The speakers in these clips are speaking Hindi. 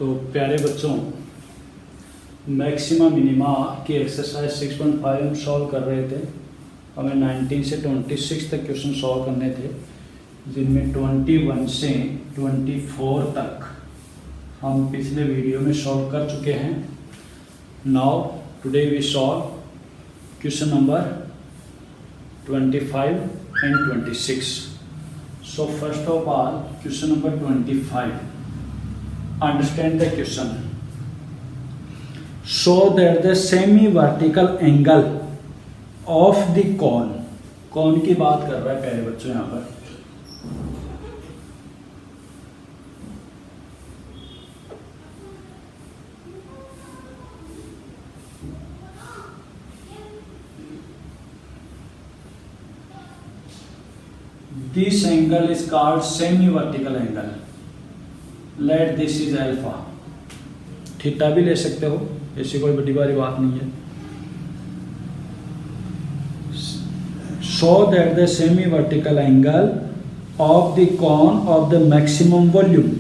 तो प्यारे बच्चों, मैक्सिमा मिनिमा की एक्सरसाइज 6.5 हम सॉल्व कर रहे थे। हमें 19 से 26 तक क्वेश्चन सॉल्व करने थे, जिनमें 21 से 24 तक हम पिछले वीडियो में सॉल्व कर चुके हैं। Now today we solve question number 25 and 26. So first of all, question number 25. Understand the question. Show that the semi-vertical angle of the cone. कौन की बात कर रहा है प्यारे बच्चों यहाँ पर? This angle is called semi-vertical angle. Let this is alpha. Theta भी ले सकते हो, ऐसी कोई बड़ी बारी बात नहीं है। Show that the semi-vertical angle of the cone of the maximum volume.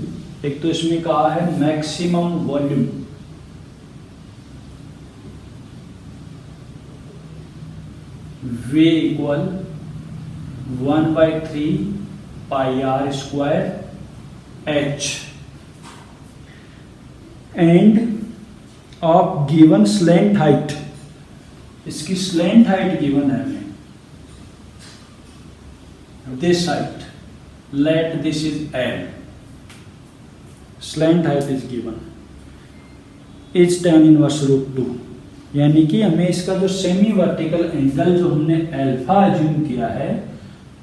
एक तो इसमें कहा है maximum volume. V equal 1/3 pi r square h and of given slant height. इसकी slant height given है हमें, this height, let this is L, slant height is given, is tan inverse √2। यानी कि हमें इसका जो सेमी वर्टिकल एंगल जो हमने अल्फा अज्यूम किया है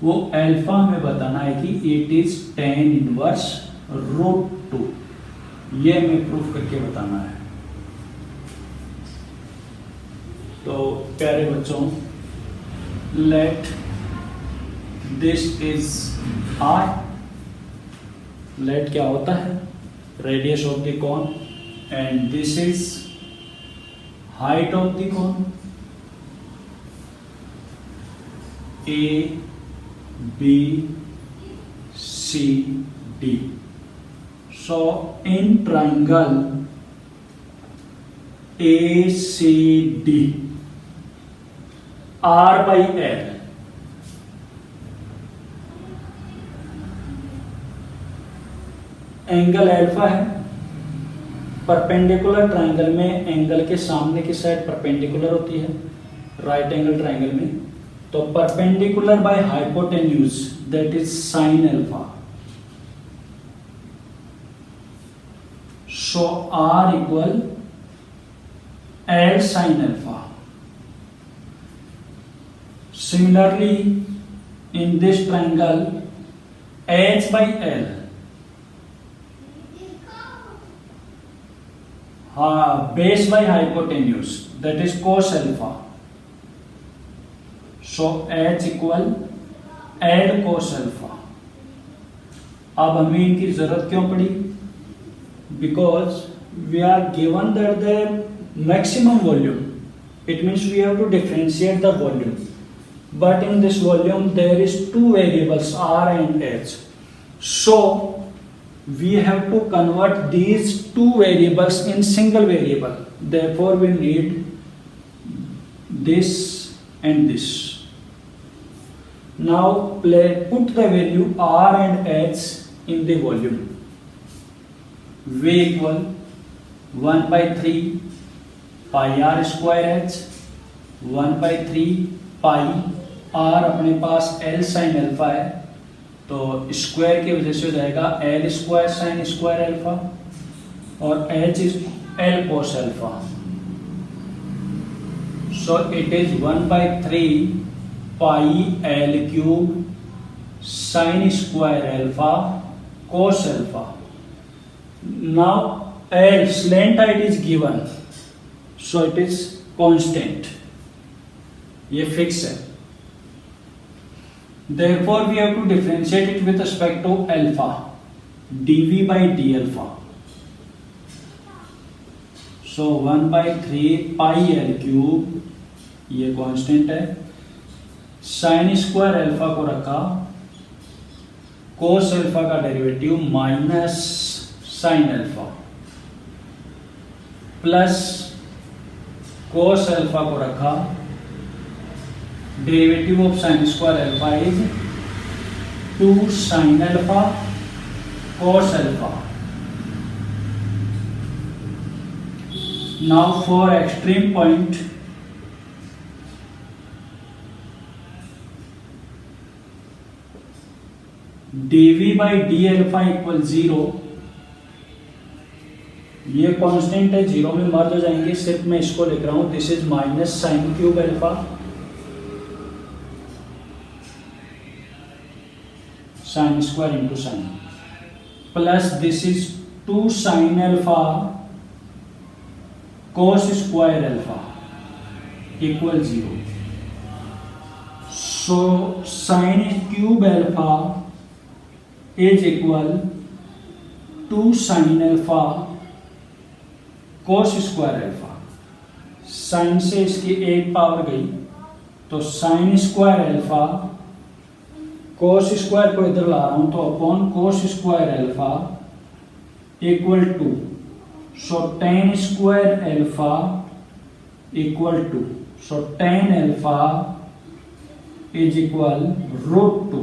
वो अल्फा में बताना है कि इट इज tan इनवर्स √2। ये हमें प्रूफ करके बताना है। तो प्यारे बच्चों, let this is r। Let क्या होता है? Radius of the cone, and this is height of the cone, a B C D. So in triangle ACD, R by L, angle alpha है। परपेंडिकुलर ट्राइंगल में एंगल के सामने की साइड परपेंडिकुलर होती है, राइट एंगल ट्राइंगल में। तो perpendicular by hypotenuse, that is sine alpha. So r equal l sine alpha. Similarly in this triangle h by l, base by hypotenuse, that is cos alpha. So H equal L cos alpha। अब हमें इनकी जरूरत क्यों पड़ी? Because we are given that the maximum volume, it means we have to differentiate the volume, but in this volume there is two variables R and H, so we have to convert these two variables in single variable. Therefore we need this and this. Now put the value R and H in the volume. V equal 1/3 pi r square h, 1/3 pi r अपने पास L sin अल्फा है, तो स्क्वायर की वजह से हो जाएगा L square sin square alpha, और H is L cos alpha. So it is 1/3 pi L cube sin square alpha cos alpha. Now L slant height is given, so it is constant, ये फिक्स है। Therefore we have to differentiate it with respect to alpha, dv by d alpha. So 1/3 pi L cube, ये कांस्टेंट है, साइन स्क्वायर अल्फा को रखा, कोस अल्फा का derivative minus sine alpha, plus cos alpha को रखा, derivative of sine square alpha is 2 sine alpha cos alpha. Now for extreme point, dv by d alpha equal 0. ये कांस्टेंट है, जीरो में मर्ज हो जाएंगे. सिर्फ मैं इसको लिख रहा हूं, this is minus sine cube alpha, sine square into sine, plus this is 2 sine alpha cos square alpha equal 0. So sin cube alpha is equal 2 sin alpha cos square alpha. sin से इसकी एक पावर गई तो sin square alpha, cos square को इधर ला रहा हूं तो upon cos square alpha equal 2. So tan square alpha equal to, so tan alpha is equal root 2.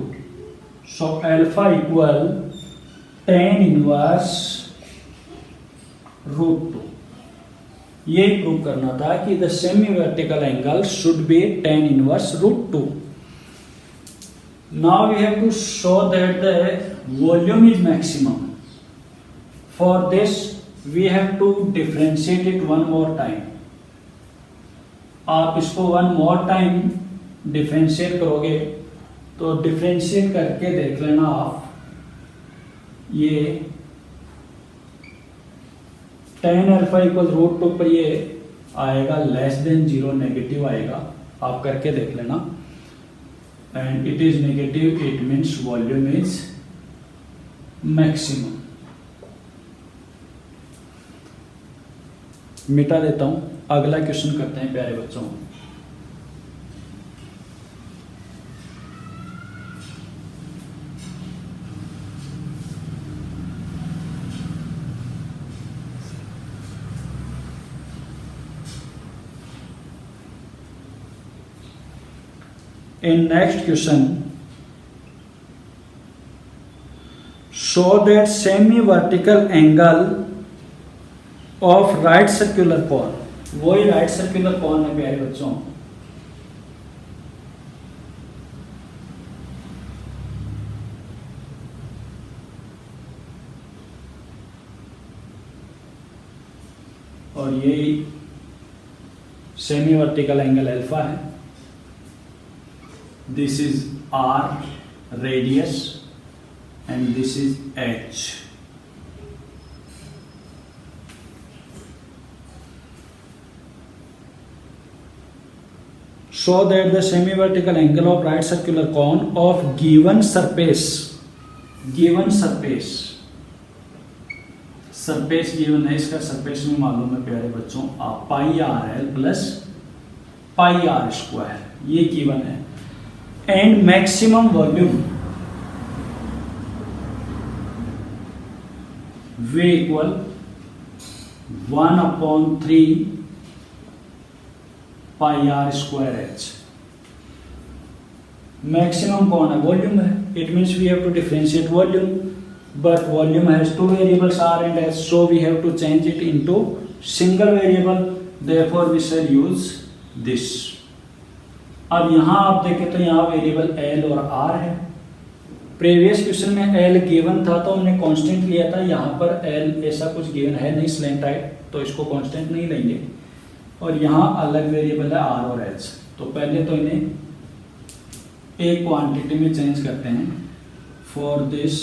So alpha equal tan inverse root 2. ये प्रूव करना था कि the semi vertical angle should be tan inverse root 2. Now we have to show that the volume is maximum. For this we have to differentiate it one more time. आप इसको one more time differentiate करोगे तो differentiate करके देख लेना आप, ये tan अल्फा इक्वल रूट 2 पर ये आएगा लेस देन 0, नेगेटिव आएगा. आप करके देख लेना. And it is negative, it means volume is maximum. मिटा देता हूं, अगला क्वेश्चन करते हैं प्यारे बच्चों. In next question, show that semi-vertical angle of right circular cone. वही राइट सर्कुलर कॉन है प्यारे बच्चों. और ये सेमी वर्टिकल एंगल अल्फा है. This is r radius and this is h. Show that the semi-vertical angle of right circular cone of given surface given है, इसका सरफेस में मालूम है प्यारे बच्चों, आप pi r l plus pi are square, ये गिवन है. And maximum volume V equal 1/3 pi are square h. Maximum कौन है? वॉल्यूम है. It means we have to differentiate volume, but volume has two variables r and h, so we have to change it into single variable. Therefore we shall use this. अब यहां आप देखें तो यहां वेरिएबल एल और आर है. प्रीवियस क्वेश्चन में एल गिवन था तो हमने कांस्टेंट लिया था. यहां पर एल ऐसा कुछ गिवन है नहीं, स्लैंट टाइप, तो इसको कांस्टेंट नहीं लेंगे. और यहाँ अलग वेरिएबल है आर और एच. तो पहले तो इन्हें एक क्वांटिटी में चेंज करते हैं. For this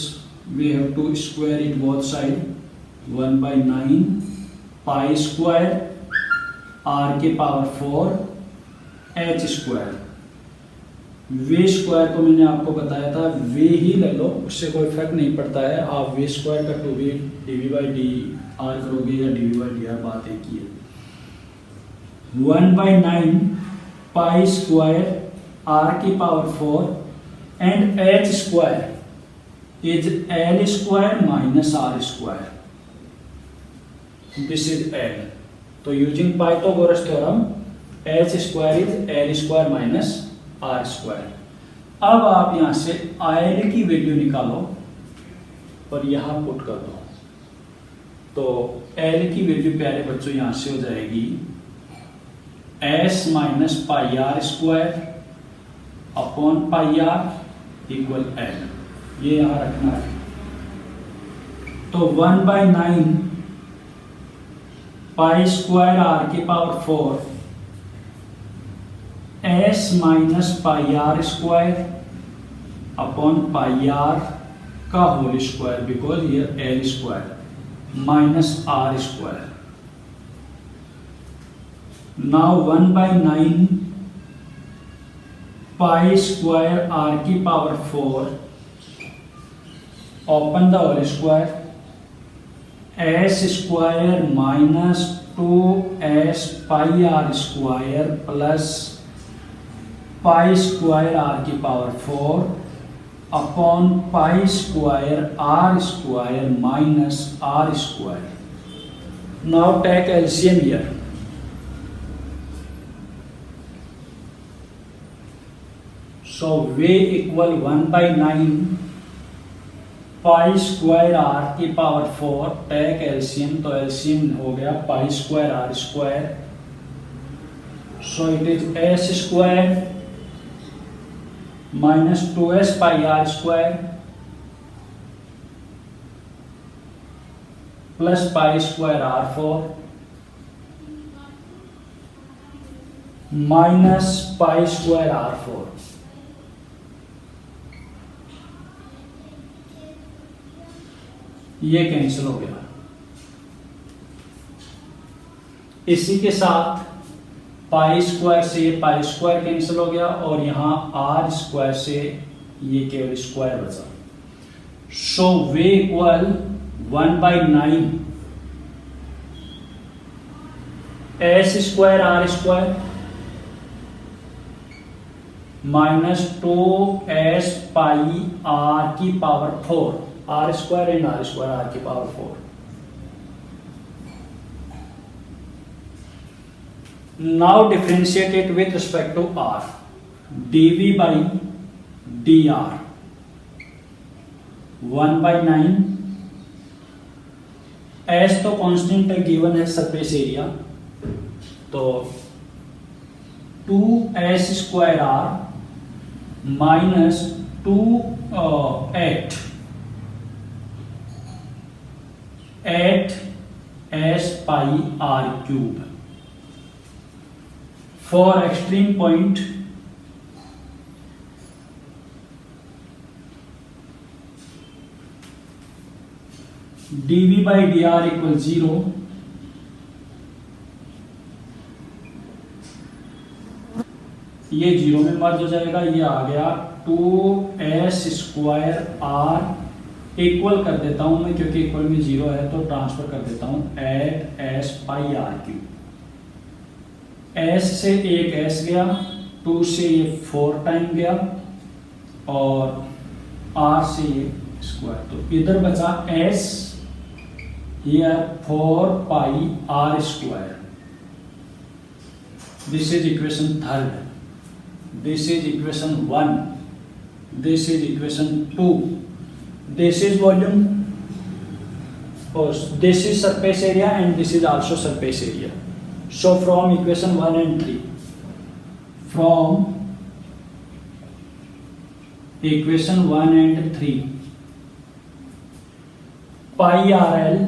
we have to square it both side. 1/9 pi square r के power 4 h square. V square को मैंने आपको बताया था, वी ही ले लो, उससे कोई फर्क नहीं पड़ता है. आप वी स्क्वायर का 2v dv/d r करोगे या dv/dr, बात एक ही है. 1/9 पाई स्क्वायर आर की power 4 and H square is L square minus are square. This is L. तो using Pythagoras theorem H square is L square minus are square. अब आप यहां से एल की वैल्यू निकालो और यहां पुट कर दो, तो एल की वैल्यू प्यारे बच्चों यहां से हो जाएगी S minus pi are square upon pi R equal L, ये यहां रखना है। तो 1/9 पाई स्क्वायर आर की power 4 S minus pi are square upon pi R का होल स्क्वायर, बिकॉज ये L square minus are square. Now 1/9 pi square are की power 4 open the whole square S square minus 2s pi are square plus pi square are की power 4 upon pi square are square minus are square. Now take LCM here. So V equal 1/9 pi square are की पावर 4 टेक एलसीएम, तो एलसीएम हो गया pi square are square, so it is s square minus 2s pi are square plus pi square r 4 minus pi square r 4। ये कैंसिल हो गया। इसी के साथ पाई स्क्वायर से पाई स्क्वायर कैंसिल हो गया और यहां आर स्क्वायर से ये केवल स्क्वायर बचा। So V equal 1/9 S square are square minus 2s pi R की power 4 R square and R square are की power 4। Now differentiate it with respect to R, dv by dr 1/9 S तो कांस्टेंट गिवन है सरफेस एरिया, तो 2s square R minus 8 s pi r cube. For extreme point dv by dr equal 0, ये 0 में मर्ज हो जाएगा, ये आ गया 2s स्क्वायर r इक्वल कर देता हूं मैं, क्योंकि इक्वल में 0 है तो ट्रांसफर कर देता हूं 8s pi are cube. s से एक s गया, 2 से ये 4 टाइम गया और r से ये स्क्वायर, तो इधर बचा s here 4 pi r square. This is equation third, this is equation 1, this is equation 2, this is volume, or this is surface area and this is also surface area. So from equation 1 and 3, from equation 1 and 3, pi rl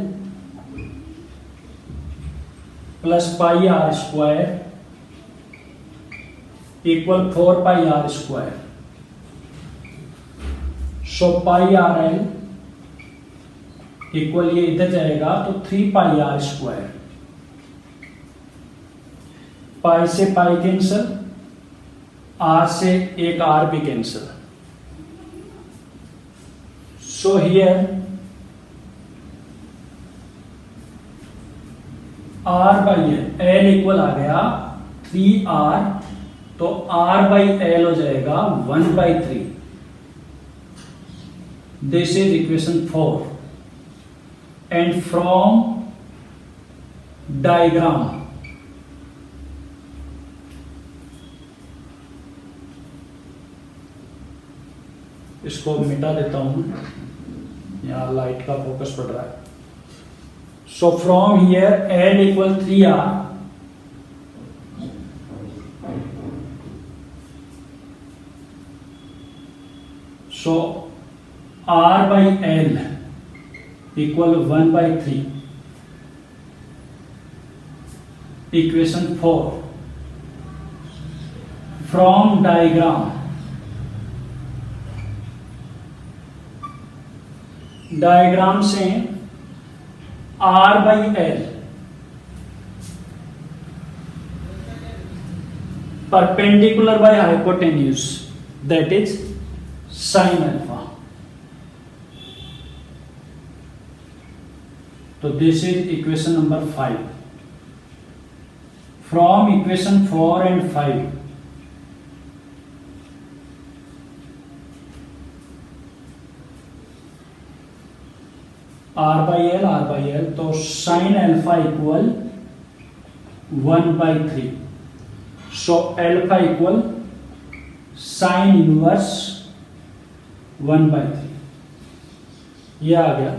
plus pi r square equal 4 pi r square. So pi r L equal, ये इधर जाएगा तो 3 पाई आर स्क्वायर, पाई से पाई कैंसिल, आर से एक आर भी cancel. So here R by L equal आ गया 3r, तो r बाई एल हो जाएगा 1/3। This is equation 4, and from diagram इसको मिटा देता हूँ, यहाँ लाइट का फोकस पड़ रहा है। So from here L equal 3r, so r by l equal 1/3, equation 4. From diagram से r by l perpendicular by hypotenuse, that is sin alpha. So this is equation number 5. From equation 4 and 5, r by l, तो sin alpha equal 1/3. So alpha equal sin inverse 1/3. ये आ गया।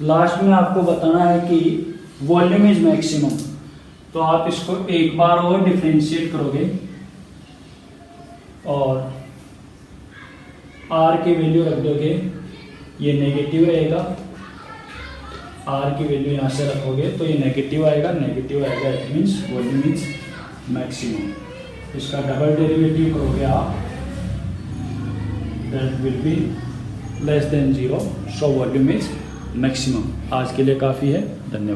लास्ट में आपको बताना है कि वॉल्यूम इज मैक्सिमम, तो आप इसको एक बार और डिफरेंशिएट करोगे और r की वैल्यू रख दोगे, ये नेगेटिव रहेगा, r की वैल्यू यहाँ से रखोगे तो ये नेगेटिव आएगा, it means volume is maximum. इसका डबल डेरिवेटिव करोगे आप, that will be less than 0, so volume is maximum. आज के लिए काफ़ी है, धन्यवाद।